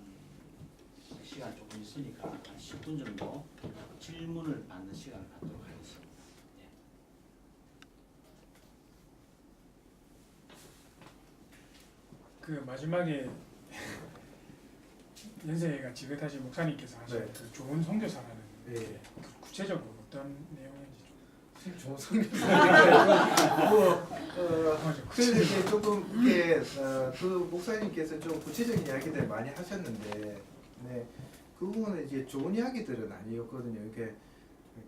Speaker 1: 시간 조금 있으니까 한 10분 정도 질문을 받는 시간을 갖도록 하겠습니다.
Speaker 3: 그 마지막에 연세가 지긋하신 목사님께서 하신
Speaker 2: 네.
Speaker 3: 그 좋은 선교사라는
Speaker 2: 네.
Speaker 3: 게 구체적으로 어떤 내용인지 좀
Speaker 2: 좋은 선교사.
Speaker 3: 맞아,
Speaker 2: 그래서 이제 조금 이게 그 목사님께서 좀 구체적인 이야기들 많이 하셨는데, 네, 그 부분은 이제 좋은 이야기들은 아니었거든요. 이렇게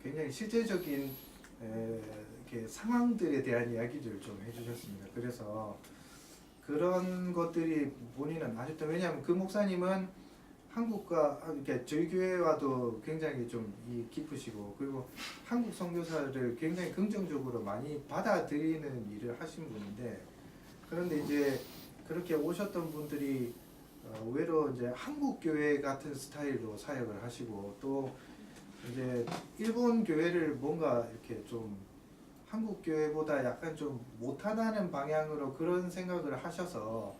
Speaker 2: 굉장히 실제적인 이렇게 상황들에 대한 이야기들을 좀 해주셨습니다. 그래서 그런 것들이 본인은 아셨던 왜냐하면 그 목사님은 한국과 이렇게 저희 교회와도 굉장히 좀 깊으시고 그리고 한국 선교사를 굉장히 긍정적으로 많이 받아들이는 일을 하신 분인데 그런데 이제 그렇게 오셨던 분들이 의외로 이제 한국 교회 같은 스타일로 사역을 하시고 또 이제 일본 교회를 뭔가 이렇게 좀 한국 교회보다 약간 좀 못하다는 방향으로 그런 생각을 하셔서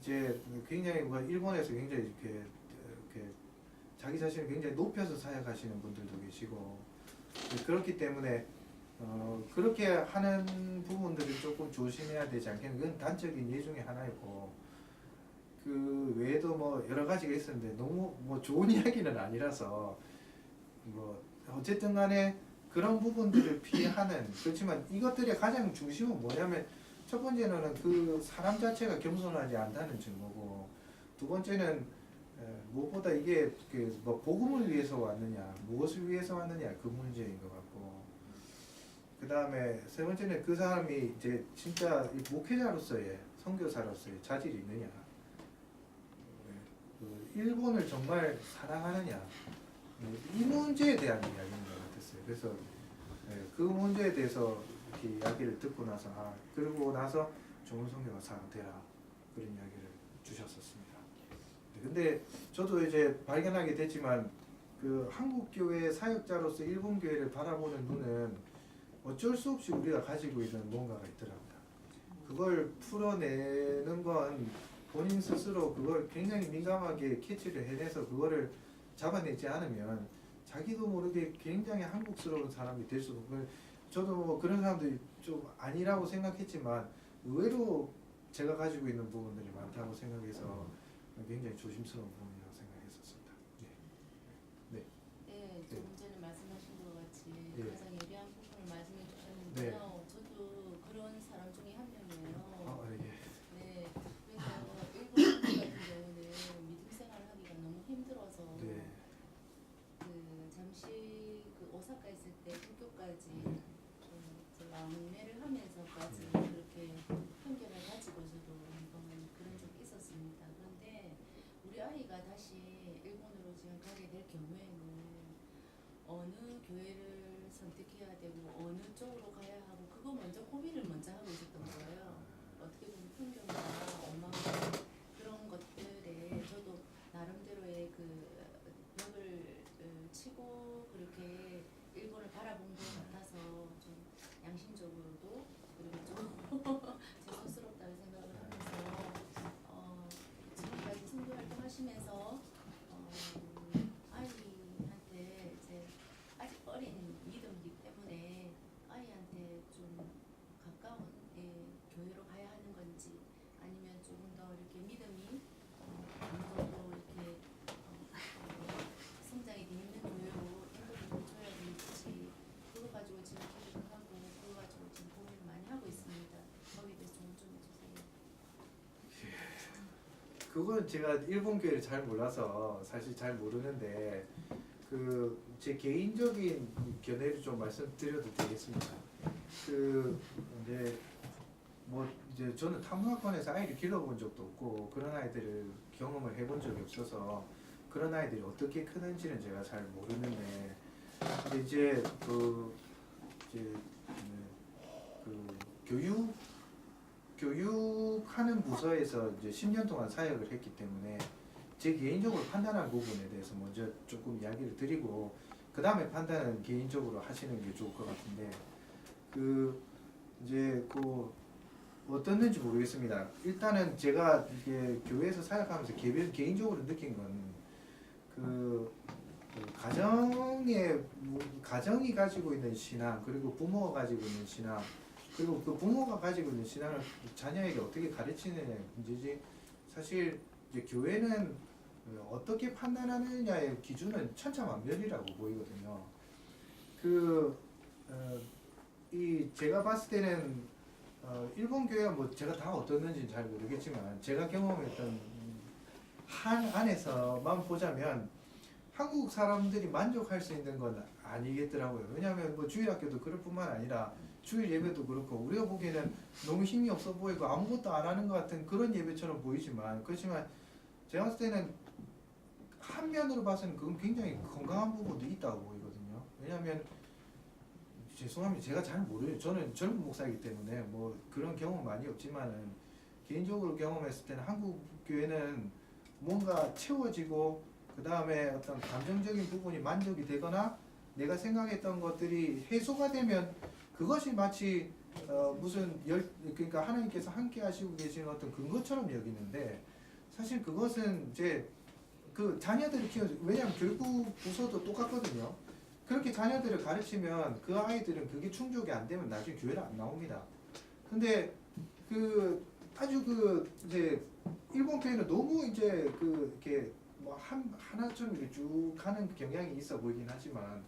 Speaker 2: 이제 굉장히 뭐 일본에서 굉장히 이렇게 자기 자신을 굉장히 높여서 사역하시는 분들도 계시고 그렇기 때문에 그렇게 하는 부분들을 조금 조심해야 되지 않겠나. 그건 단적인 예 중에 하나이고 그 외에도 뭐 여러 가지가 있었는데 너무 뭐 좋은 이야기는 아니라서 뭐 어쨌든 간에 그런 부분들을 피하는 그렇지만 이것들의 가장 중심은 뭐냐면 첫 번째는 그 사람 자체가 겸손하지 않다는 증거고 두 번째는 무엇보다 이게 뭐 복음을 위해서 왔느냐 무엇을 위해서 왔느냐 그 문제인 것 같고 그 다음에 세 번째는 그 사람이 이제 진짜 목회자로서의 선교사로서의 자질이 있느냐 그 일본을 정말 사랑하느냐 이 문제에 대한 이야기인 것 같았어요. 그래서 그 문제에 대해서 이렇게 이야기를 듣고 나서 그러고 나서 좋은 선교사가 되라 그런 이야기를 주셨었습니다. 근데 저도 이제 발견하게 됐지만 그 한국 교회 사역자로서 일본 교회를 바라보는 눈은 어쩔 수 없이 우리가 가지고 있는 뭔가가 있더랍니다. 그걸 풀어내는 건 본인 스스로 그걸 굉장히 민감하게 캐치를 해내서 그거를 잡아내지 않으면 자기도 모르게 굉장히 한국스러운 사람이 될 수도 있고 저도 뭐 그런 사람들이 좀 아니라고 생각했지만 의외로 제가 가지고 있는 부분들이 많다고 생각해서 굉장히 조심스러운 부분이라고 생각했었습니다. 네.
Speaker 4: 네, 조금 전에 말씀하신 것 같이
Speaker 2: 네.
Speaker 4: 가장 예리한 부분을 말씀해 주셨는데요. 저도 그런 사람 중에 한 명이에요.
Speaker 2: 예.
Speaker 4: 네, 그래서 일본 같은 경우는 믿음 생활하기가 너무 힘들어서
Speaker 2: 네.
Speaker 4: 그 잠시 그 오사카 있을 때 학교까지 왕래를 하면서까지 그렇게 편견을 가지고서도 한번 그런 적이 있었습니다. 그런데 우리 아이가 다시 일본으로 지금 가게 될 경우에는 어느 교회를 선택해야 되고 어느 쪽으로 가야 하고 그거 먼저 고민을 먼저 하고 있었던 거예요. 어떻게 보면 편견과 원망 그런 것들에 저도 나름대로의 그 벽을 치고 그렇게 일본을 바라본 것 같아서 좀 양심적으로도 그리고 좀 죄송스럽다고 생각을 하면서 지금까지 선교 활동하시면서 아이한테 이제 아직 어린 믿음이기 때문에 아이한테 좀 가까운 교회로 가야 하는 건지 아니면 조금 더 이렇게 믿음이 어느 정도 이렇게 성장이 돼 있는 교회로 인도를 줘야 될지 그거 가지고 지금 기도를 하고 그거 가지고 지금 고민을 많이 하고 있습니다. 거기에 대해서 좀 해주세요.
Speaker 2: 그건 제가 일본 교회를 잘 몰라서 사실 잘 모르는데 그 제 개인적인 견해를 좀 말씀드려도 되겠습니다. 그 이제 뭐 이제 저는 탐구학원에서 아이를 길러본 적도 없고 그런 아이들을 경험을 해본 적이 없어서 그런 아이들이 어떻게 크는지는 제가 잘 모르는데 근데 이제 그 교육하는 부서에서 이제 10년 동안 사역을 했기 때문에 제 개인적으로 판단한 부분에 대해서 먼저 조금 이야기를 드리고 그 다음에 판단은 개인적으로 하시는 게 좋을 것 같은데 그 이제 그 어떻는지 모르겠습니다. 일단은 제가 이게 교회에서 사역하면서 개인적으로 느낀 건 그 가정이 가지고 있는 신앙 그리고 부모가 가지고 있는 신앙 그리고 그 부모가 가지고 있는 신앙을 자녀에게 어떻게 가르치느냐의 문제지 사실 이제 교회는 어떻게 판단하느냐의 기준은 천차만별이라고 보이거든요. 이 제가 봤을 때는 일본 교회가 뭐 제가 다 어떻는지는 잘 모르겠지만 제가 경험했던 한 안에서만 보자면 한국 사람들이 만족할 수 있는 건 아니겠더라고요. 왜냐하면 뭐 주일학교도 그럴 뿐만 아니라 주일 예배도 그렇고 우리가 보기에는 너무 힘이 없어 보이고 아무것도 안 하는 것 같은 그런 예배처럼 보이지만 그렇지만 제가 봤을 때는 한 면으로 봐서는 그건 굉장히 건강한 부분도 있다고 보이거든요. 왜냐하면 죄송합니다. 제가 잘 모르요. 저는 젊은 목사이기 때문에 뭐 그런 경험 많이 없지만은 개인적으로 경험했을 때는 한국 교회는 뭔가 채워지고 그 다음에 어떤 감정적인 부분이 만족이 되거나 내가 생각했던 것들이 해소가 되면 그것이 마치 무슨 그러니까 하나님께서 함께 하시고 계시는 어떤 근거처럼 여기는데 사실 그것은 이제 그 자녀들을 키워주 왜냐하면 교육부 부서도 똑같거든요. 그렇게 자녀들을 가르치면 그 아이들은 그게 충족이 안 되면 나중에 교회를 안 나옵니다. 근데 그 아주 그 이제 일본 교회는 너무 이제 그 이렇게 뭐 하나처럼 이렇게 쭉 가는 경향이 있어 보이긴 하지만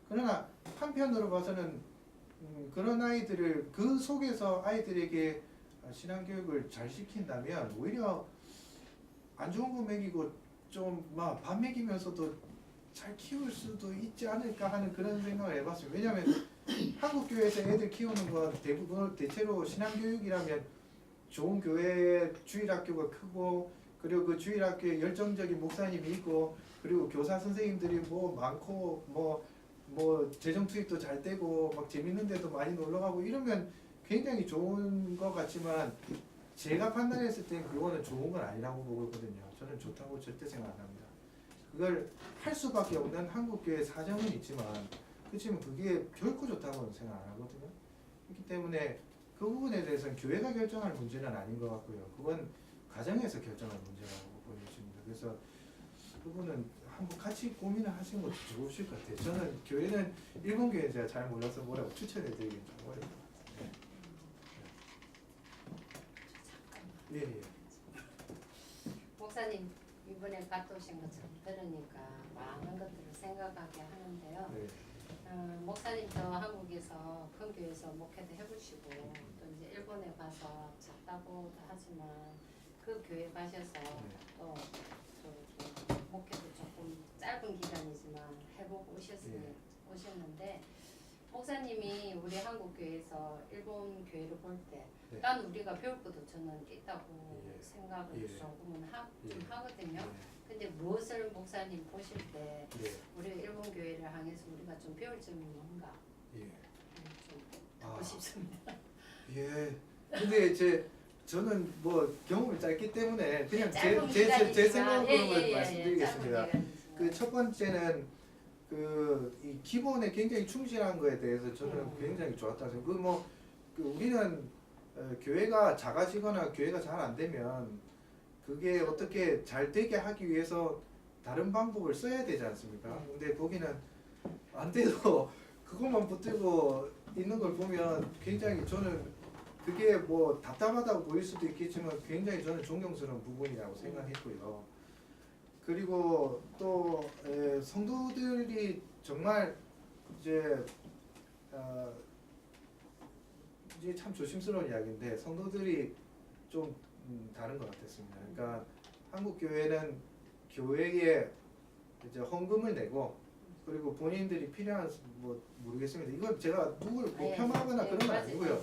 Speaker 2: 그러나 한편으로 봐서는 그런 아이들을 그 속에서 아이들에게 신앙교육을 잘 시킨다면 오히려 안 좋은 거 먹이고 좀 막 밥 먹이면서도 잘 키울 수도 있지 않을까 하는 그런 생각을 해봤어요. 왜냐하면 한국 교회에서 애들 키우는 건 대부분 대체로 신앙교육이라면 좋은 교회 주일학교가 크고 그리고 그 주일학교에 열정적인 목사님이 있고 그리고 교사 선생님들이 뭐 많고 뭐 재정 투입도 잘 되고 막 재밌는 데도 많이 놀러 가고 이러면 굉장히 좋은 것 같지만 제가 판단했을 땐 그거는 좋은 건 아니라고 보고 있거든요. 저는 좋다고 절대 생각 안 합니다. 그걸 할 수밖에 없는 한국교회 사정은 있지만 그렇지만 그게 결코 좋다고는 생각 안 하거든요. 그렇기 때문에 그 부분에 대해서는 교회가 결정할 문제는 아닌 것 같고요. 그건 가정에서 결정할 문제라고 보여집니다. 그래서 그분은 한번 같이 고민을 하시는 것도 좋으실 것 같아요. 저는 교회는 일본 교회는 제가 잘 몰라서 뭐라고 추천해드리긴 좀 어려워요. 예, 예.
Speaker 5: 목사님 이번에 갔다 오신 것처럼 들으니까 많은 것들을 생각하게 하는데요.
Speaker 2: 네.
Speaker 5: 목사님도 한국에서 큰 교회에서 목회도 해보시고 또 이제 일본에 가서 작다고 하지만 그 교회 가셔서 또 목회도 조금 짧은 기간이지만 해보고 오셨는데 목사님이 우리 한국 교회에서 일본 교회를 볼 때
Speaker 2: 네.
Speaker 5: 난 우리가 배울 것도 저는 있다고
Speaker 2: 예.
Speaker 5: 생각을
Speaker 2: 예.
Speaker 5: 조금은 좀
Speaker 2: 예.
Speaker 5: 하거든요.
Speaker 2: 네.
Speaker 5: 근데 무엇을 목사님 보실 때
Speaker 2: 예.
Speaker 5: 우리 일본 교회를 향해서 우리가 좀 배울 점이 뭔가
Speaker 2: 예.
Speaker 5: 좀
Speaker 2: 아.
Speaker 5: 듣고 싶습니다.
Speaker 2: 예. 근데 저는 뭐 경험이 짧기 때문에 그냥
Speaker 5: 짧은
Speaker 2: 제
Speaker 5: 기간이지만,
Speaker 2: 생각으로만
Speaker 5: 짧은
Speaker 2: 말씀드리겠습니다.
Speaker 5: 기간이지만.
Speaker 2: 그 첫 번째는 그 이 기본에 굉장히 충실한 거에 대해서 저는 굉장히 좋았다고 생각해요. 그 우리는 교회가 작아지거나 교회가 잘 안 되면 그게 어떻게 잘 되게 하기 위해서 다른 방법을 써야 되지 않습니까? 근데 거기는 안 돼도 그것만 붙들고 있는 걸 보면 굉장히 저는 그게 뭐 답답하다고 보일 수도 있겠지만 굉장히 저는 존경스러운 부분이라고 생각했고요. 그리고 또 성도들이 정말 이제 이제 참 조심스러운 이야기인데 성도들이 좀 다른 것 같았습니다. 그러니까 한국 교회는 교회에 이제 헌금을 내고 그리고 본인들이 필요한 뭐 모르겠습니다. 이건 제가 누굴 뭐 폄하하거나 그런 건 아니고요.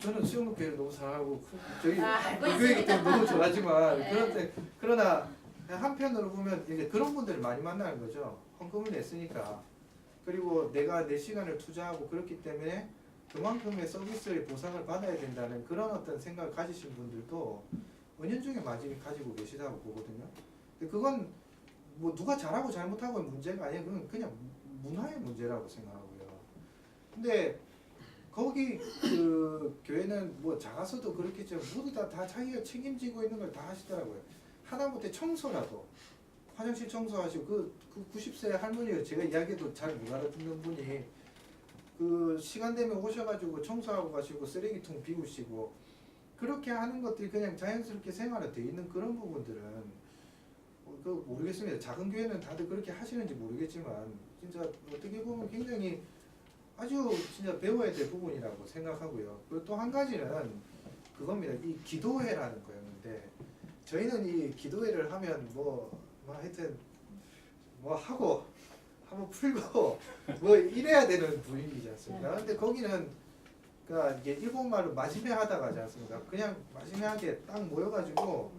Speaker 2: 저는 수영국 교회를 너무 사랑하고 저희 교회이기 때문에 너무 좋아하지만 그러나 한편으로 보면 이제 그런 분들을 많이 만나는 거죠. 헌금을 냈으니까 그리고 내가 내 시간을 투자하고 그렇기 때문에 그만큼의 서비스의 보상을 받아야 된다는 그런 어떤 생각을 가지신 분들도 은연중에 많이 가지고 계시다고 보거든요. 근데 그건 뭐 누가 잘하고 잘못하고의 문제가 아니에요. 그건 그냥 문화의 문제라고 생각하고요. 근데 거기 그 교회는 뭐 작아서도 그렇겠지만 모두 다 자기가 책임지고 있는 걸 다 하시더라고요. 하다못해 청소라도 화장실 청소하시고 그 90세 할머니가 제가 이야기도 잘 못 알아듣는 분이 그 시간 되면 오셔가지고 청소하고 가시고 쓰레기통 비우시고 그렇게 하는 것들이 그냥 자연스럽게 생활화돼 있는 그런 부분들은 그 모르겠습니다. 작은 교회는 다들 그렇게 하시는지 모르겠지만 진짜 어떻게 보면 굉장히 아주 진짜 배워야 될 부분이라고 생각하고요. 그리고 또 한 가지는 그겁니다. 이 기도회라는 거였는데 저희는 이 기도회를 하면 뭐 하여튼 뭐 하고 한번 풀고 뭐 이래야 되는 분위기지 않습니까? 근데 거기는 그러니까 이게 일본말로 마지메하다가 하지 않습니까? 그냥 마지메하게 딱 모여가지고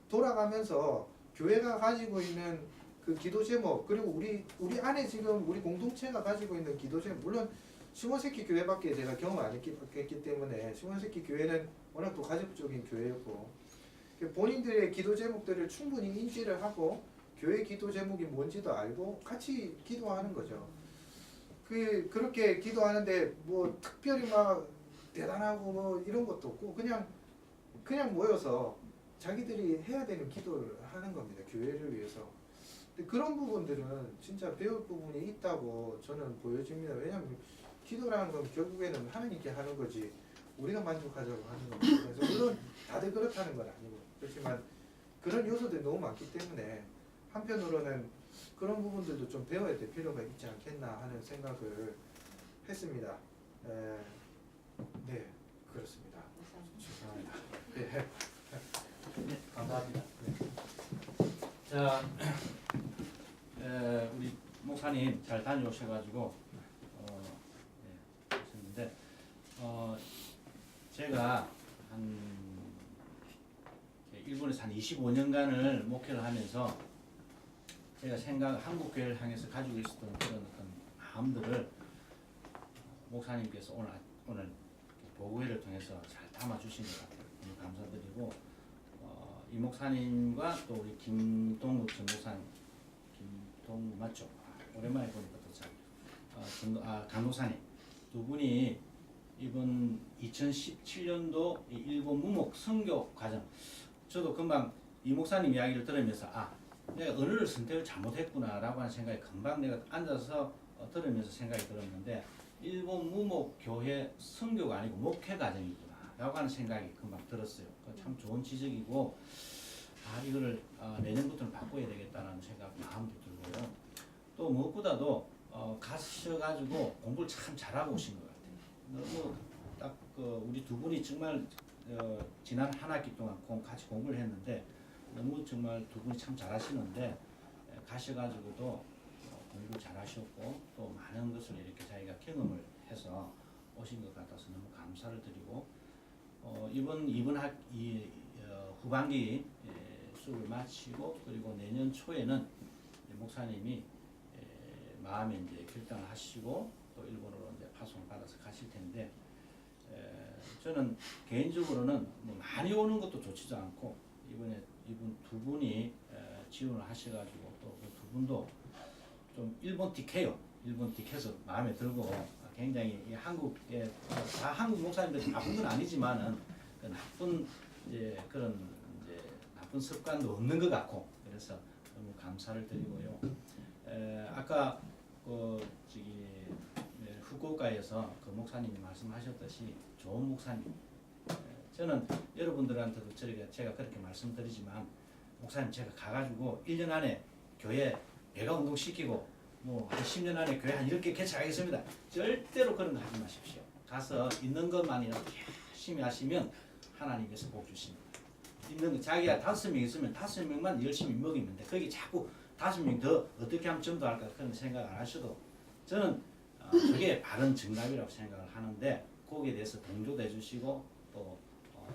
Speaker 2: 돌아가면서 교회가 가지고 있는 그 기도 제목 그리고 우리 안에 지금 우리 공동체가 가지고 있는 기도 제목 물론 시몬세키 교회밖에 제가 경험 안 했기 때문에 시몬세키 교회는 워낙 또 가족적인 교회였고 본인들의 기도 제목들을 충분히 인지를 하고 교회 기도 제목이 뭔지도 알고 같이 기도하는 거죠. 그렇게 기도하는데 뭐 특별히 막 대단하고 뭐 이런 것도 없고 그냥 모여서 자기들이 해야 되는 기도를 하는 겁니다. 교회를 위해서. 근데 그런 부분들은 진짜 배울 부분이 있다고 저는 보여집니다. 왜냐하면 기도라는 건 결국에는 하나님께 하는 거지 우리가 만족하자고 하는 겁니다. 그래서 물론 다들 그렇다는 건 아니고 그렇지만 그런 요소들이 너무 많기 때문에 한편으로는 그런 부분들도 좀 배워야 될 필요가 있지 않겠나 하는 생각을 했습니다. 네, 그렇습니다. 죄송합니다. 네.
Speaker 1: 네, 감사합니다. 자, 우리 목사님 잘 다녀오셔가지고 하셨는데 제가 일본에서 한 25년간을 목회를 하면서 제가 한국 교회를 향해서 가지고 있었던 그런 어떤 마음들을 목사님께서 오늘 보고회를 통해서 잘 담아주신 것 같아요. 너무 감사드리고 이 목사님과 또 우리 김동국 전 목사님, 김동국 맞죠? 오랜만에 보니까 또 잘 간호사님 두 분이 이번 2017년도 일본 무목 선교 과정 저도 금방 이 목사님 이야기를 들으면서 내가 언어를 선택을 잘못했구나라고 하는 생각이 금방 내가 앉아서 들으면서 생각이 들었는데 일본 무목 교회 선교가 아니고 목회 과정이구나라고 하는 생각이 금방 들었어요. 참 좋은 지적이고 이거를 내년부터는 바꿔야 되겠다는 생각 마음도 들고요. 또 무엇보다도 가셔가지고 공부를 참 잘하고 오신 것 같아요. 너무 딱 우리 두 분이 정말 지난 한 학기 동안 같이 공부를 했는데 너무 정말 두 분이 참 잘하시는데 가셔가지고도 공부 잘하셨고 또 많은 것을 이렇게 자기가 경험을 해서 오신 것 같아서 너무 감사를 드리고 이번 후반기 수업을 마치고 그리고 내년 초에는 목사님이 마음에 이제 결단을 하시고 또 일본으로 이제 파송을 받아서 가실 텐데 저는 개인적으로는 뭐 많이 오는 것도 좋지도 않고 이번 두 분이 지원을 하셔가지고 또 그 두 분도 좀 일본 티케요. 일본 티켓을 마음에 들고 굉장히 이 한국에 다 한국 목사님들이 나쁜 건 아니지만은 그 나쁜 그런 나쁜 습관도 없는 것 같고 그래서 너무 감사를 드리고요. 아까 후쿠오카에서 그 목사님이 말씀하셨듯이 좋은 목사님. 저는 여러분들한테도 제가 그렇게 말씀드리지만 목사님 제가 가가지고 1년 안에 교회 배가 운동시키고 뭐 한 10년 안에 교회 한 10개 개척하겠습니다. 절대로 그런 거 하지 마십시오. 가서 있는 것만이라도 열심히 하시면 하나님께서 복 주십니다. 있는 거 자기가 5명 있으면 5명만 열심히 먹이면 돼. 거기 자꾸 5명 더 어떻게 하면 좀 더 할까 그런 생각 안 하셔도 저는 그게 바른 정답이라고 생각을 하는데 거기에 대해서 동조도 해주시고 또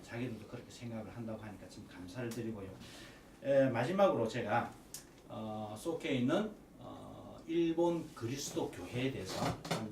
Speaker 1: 자기들도 그렇게 생각을 한다고 하니까 참 감사를 드리고요. 마지막으로 제가 소케에 있는 일본 그리스도 교회에 대해서 한